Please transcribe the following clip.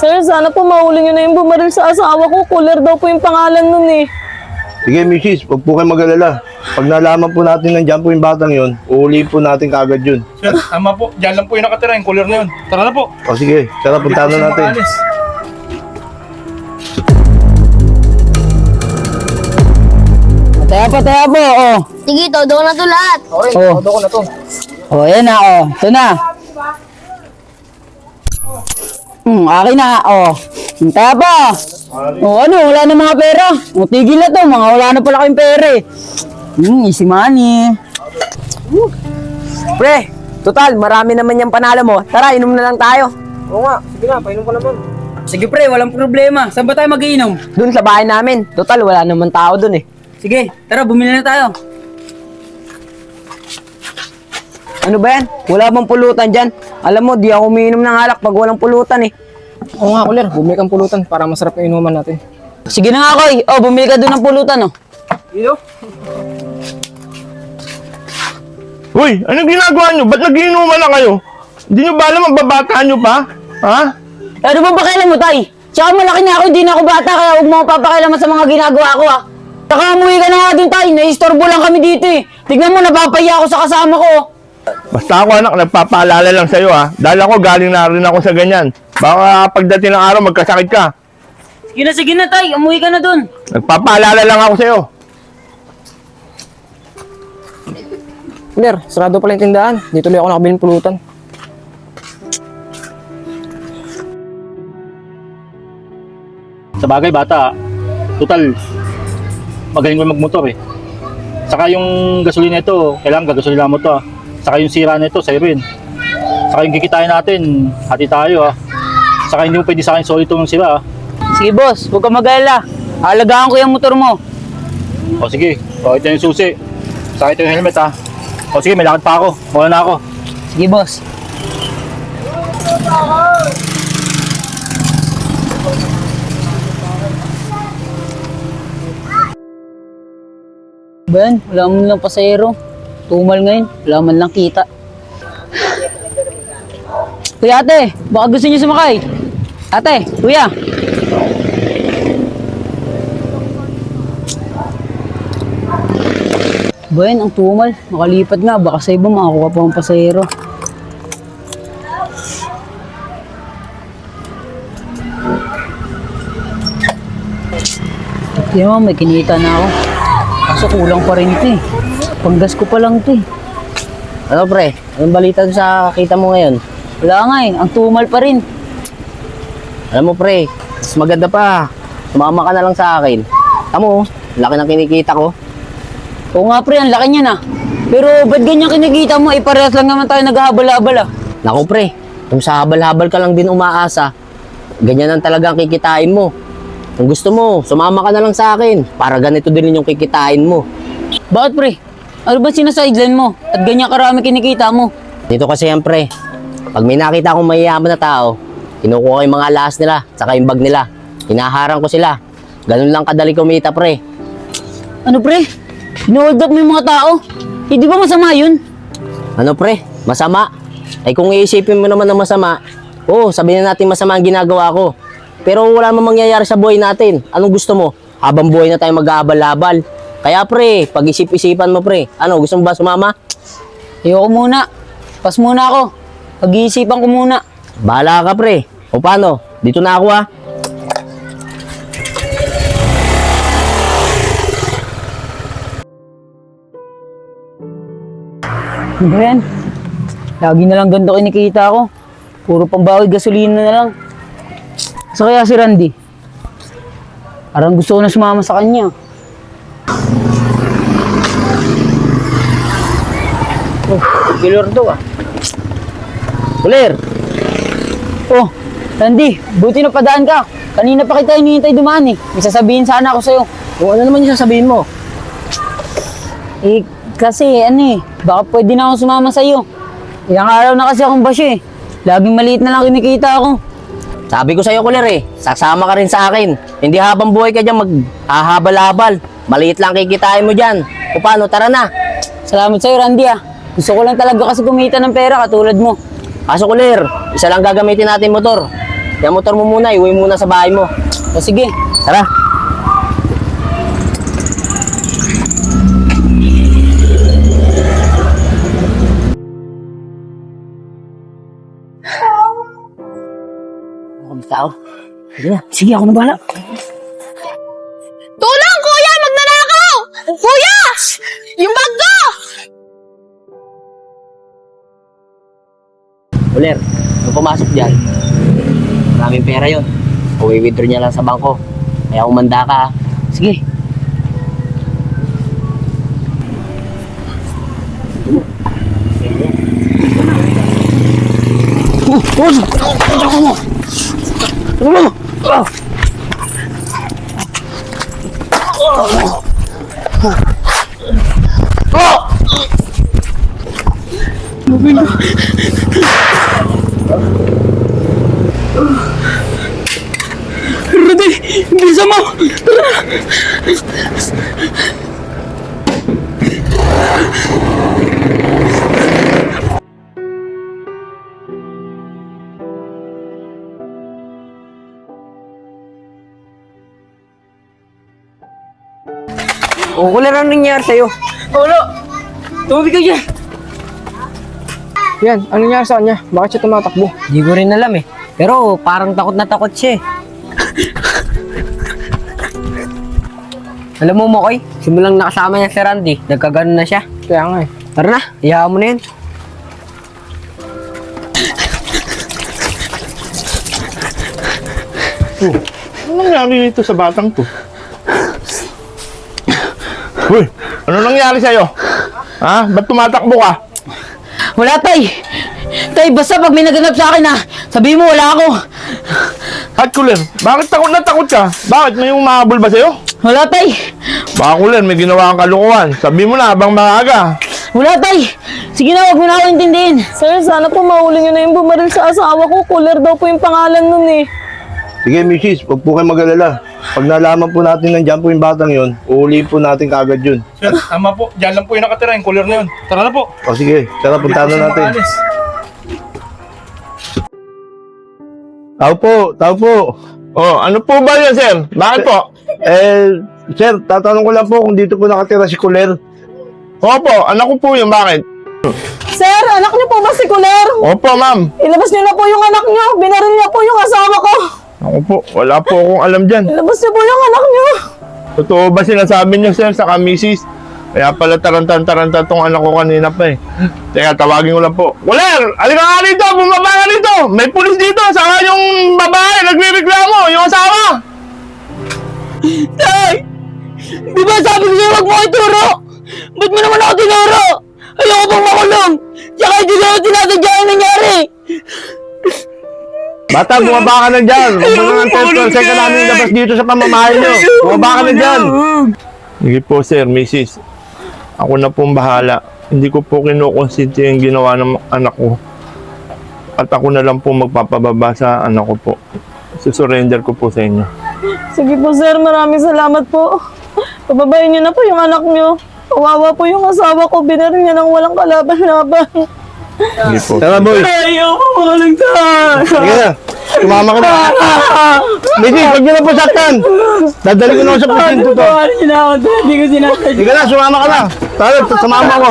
Sir, sana po mahuli nyo na yung bumaril sa asawa ko. Cooler daw po yung pangalan nun eh. Sige, misis, huwag po kayo mag-alala. Pag nalaman po natin nandiyan po yung batang yun, uulihin po natin kagad yun. Sir, tama po. Diyan lang po yung nakatira, yung cooler na yun. Tara na po. O sige, tara, punta na natin. Pataya po, oh. Sige, todo ko na to lahat. Okay, Oh. todo ko na to. Oh, ayan na, oh. Ito na. Akin na, oh. Pataya po. Oh, ano, wala na mga pera. Oh, tigil na to, wala na pala kayong pera eh. Easy money. Pre, total, marami naman yung panalo mo. Tara, inom na lang tayo. Oo nga, sige na, painom ka naman. Sige pre, walang problema. Saan ba tayo mag-iinom? Dun sa bahay namin. Total, wala naman tao dun eh. Sige, tara, bumili na tayo. Ano ba yan? Wala bang pulutan dyan? Alam mo, di ako umiinom ng alak pag walang pulutan eh. Oo nga, Kuler, bumili kang pulutan para masarap yung inuman natin. Sige na nga, Koy. Oh, bumili ka doon ng pulutan, oh. Iyo? Uy, anong ginagawa nyo? Ba't nagiinuman na kayo? Hindi nyo ba alam ang babataan nyo pa? Ha? Ano ba pakialam mo, Tay? Tsaka malaki na ako, hindi na ako bata, kaya huwag mo papakialaman sa mga ginagawa ko, ah. Saka umuwi ka na nga din, Tay. Naistorbo lang kami dito, eh. Tignan mo, napapahiya ako sa kasama ko. Basta ako anak, nagpapaalala lang sa'yo ha. Dahil ako galing na rin ako sa ganyan. Baka pagdating ng araw magkasakit ka. Sige na, Tay. Umuwi ka na doon. Nagpapaalala lang ako sa'yo. Kuler, sarado pala yung tindahan. Dito tuloy ako nakabili ng pulutan. Sa bagay, bata, total, magaling ko magmotor eh. Saka yung gasolina ito, kailangan gagasolina mo to ah. Saka yung sira na ito, sa'yo rin. Saka yung kikitain natin, hati tayo ah. Saka hindi mo pwede sa akin solid itong sira ah. Sige, boss. Huwag ka mag-alala. Alagaan ko yung motor mo. O sige, o ito yung susi. Saka ito yung helmet ah. O sige, may lakad pa ako. Muna na ako. Sige, boss. Ben, wala man lang pasahero. Tumal ngayon, wala man lang kita. Kuya ate, baka gusto niyo sumakay. Ate, kuya. Ben, ang tumal. Makalipat nga, baka sa iba makakuha pa ang pasahero. Tingnan mo, may kinita na ako. Kaso kulang pa rin ito eh. Panggas ko pa lang ito eh. Ano pre, anong balita dun sa kita mo ngayon? Wala nga eh, ang tumal pa rin. Alam mo pre, mas maganda pa. Sumama ka na lang sa akin. Tamo, laki ng kinikita ko. Oo nga pre, ang laki niya na. Pero ba't ganyan kinikita mo? Parehas lang naman tayo naghahabal-habal ah. Naku pre, kung sa habal-habal ka lang din umaasa, ganyan ang talagang kikitain mo. Kung gusto mo, sumama ka na lang sa akin para ganito din yung kikitain mo. Bakit pre? Ano ba sinasideline mo? At ganyan karami kinikita mo? Dito kasi yan pre, pag may nakita akong mayayaman na tao, kinukuha ko yung mga alas nila, saka yung bag nila. Hinaharang ko sila. Ganun lang kadali kumita pre. Ano pre? Hinohold up mo yung mga tao? Hindi ba masama yun? Ano pre, masama? Ay kung iisipin mo naman na masama, oo, sabihin na natin masama ang ginagawa ko. Pero wala namang mangyayari sa buhay natin. Anong gusto mo? Habang buhay na tayo mag-aabal-abal. Kaya pre, pag-isip-isipan mo pre. Ano, gusto mo ba sumama? Ayoko muna. Pas muna ako. Pag-iisipan ko muna. Bahala ka pre. O paano? Dito na ako ha. Ano ba yan? Lagi na lang ganito kinikita ko. Puro pambawid gasolina na lang. So kaya si Randy? Parang gusto ko na sumama sa kanya. Oh, killer to ah. Kulir! Oh, Randy, buti na padaan ka. Kanina pa kita hinihintay dumaan eh. May sasabihin sana ako sa'yo. Kung ano naman yung sasabihin mo? Eh, kasi ano eh, baka pwede na ako sumama sa'yo. Ilang araw na kasi akong basyo eh. Laging maliit na lang kinikita ako. Sabi ko sa'yo, Kulir eh, sasama ka rin sa akin. Hindi habang buhay ka dyan maghahabal-habal. Maliit lang kikitain mo dyan. O paano, tara na. Salamat sa'yo, Randy ah. Gusto ko lang talaga kasi kumita ng pera katulad mo. Kaso Kulir, isa lang gagamitin natin motor. Yung motor mo muna, iuwi muna sa bahay mo. O sige. Tara. Mukhang tao. Sige na. Sige, ako na bahala. Tulong, kuya! Magnanakaw! Kuya! Yung bag ko! Uler, nung pumasok dyan, maraming pera yun. Uwi-withdraw niya lang sa bangko. Kaya umanda ka. Sige. Rudy! Bisa mo! O, Kuler, ano nangyari sa'yo? Wala! Tumabig ka dyan! Yan, ano nangyari sa kanya? Bakit siya tumatakbo? Di ko rin alam eh. Pero parang takot na takot siya eh. Alam mo, Mokoy, simulang nakasama niya si Randy, nagkaganon na siya. Kaya nga eh. Tara na, iyahan mo na yun. Ano nangyari dito sa batang to? Uy, ano nangyari sa'yo? Ha? Ba't tumatakbo ka? Wala, Tay! Tay, basta pag may naganap sa akin ha, sabihin mo wala ako. At Kuler, bakit takot na takot ka? Bakit? May umahabol ba sa'yo? Wala, Tay! Baka Kuler, may ginawa kang kalukuhan. Sabi mo na habang maaga. Wala, Tay! Sige na, huwag mo na ako intindihin. Sir, sana po mahuli niyo na yung bumaril sa asawa ko. Cooler daw po yung pangalan nun eh. Sige, Mrs. Huwag po kayo mag-alala. Pag nalaman po natin nandiyan po yung batang yon, uulihin po natin kagad yun. Sir, tama po. Diyan lang po yung nakatira, yung cooler na yun. Tara na po. O sige, tara punta na natin. Tao po. Oh, ano po ba yun, sir? Bakit po? Sir, tatanong ko lang po kung dito po nakatira si Kuler. Opo, anak ko po yun. Bakit? Sir, anak niyo po ba si Cooler? Opo, ma'am. Ilabas niyo na po yung anak niyo. Binaril niya po yung asawa ko. Ako po, wala po akong alam dyan. Ilabas niyo po yung anak niyo. Totoo ba sinasabi niyo, sir, sa misis? Kaya pala tarantan-taranta tong anak ko kanina pa eh. Teka, tawagin ko lang po. Kuler, alika nga rito, bumaba nga rito. May pulis dito, saka yung babae, nagre-reklamo, yung asawa. Tay! Di ba sabi ko sa'yo huwag mo ko ituro? Ba't mo naman ako tinuro? Ayoko pang makulong! Tsaka hindi ko tinasadya ang nangyari! Bata, bumaba ka na dyan. Huwag mo nga test ka namin labas dito sa pamamahay nyo. Bumaba ka na dyan. Sige po, sir, misis. Ako na pong bahala. Hindi ko po kinukonsinti yung ginawa ng anak ko. At ako na lang po magpapababa sa anak ko po. Susurrender ko po sa inyo. Sige po sir, maraming salamat po. Pababayin niyo na po yung anak niyo. Kawawa po yung asawa ko. Binaril niya ng walang kalaban-laban. Sige po. Tara, boy. Ayoko makalagtan! Sige na. Tumama ka na. Misis, huwag niyo na po saktan. Dadali ko na ako sa presinto to. Hindi ko sinasadya. Sige na, sumama ka na. Tara, sumama ko.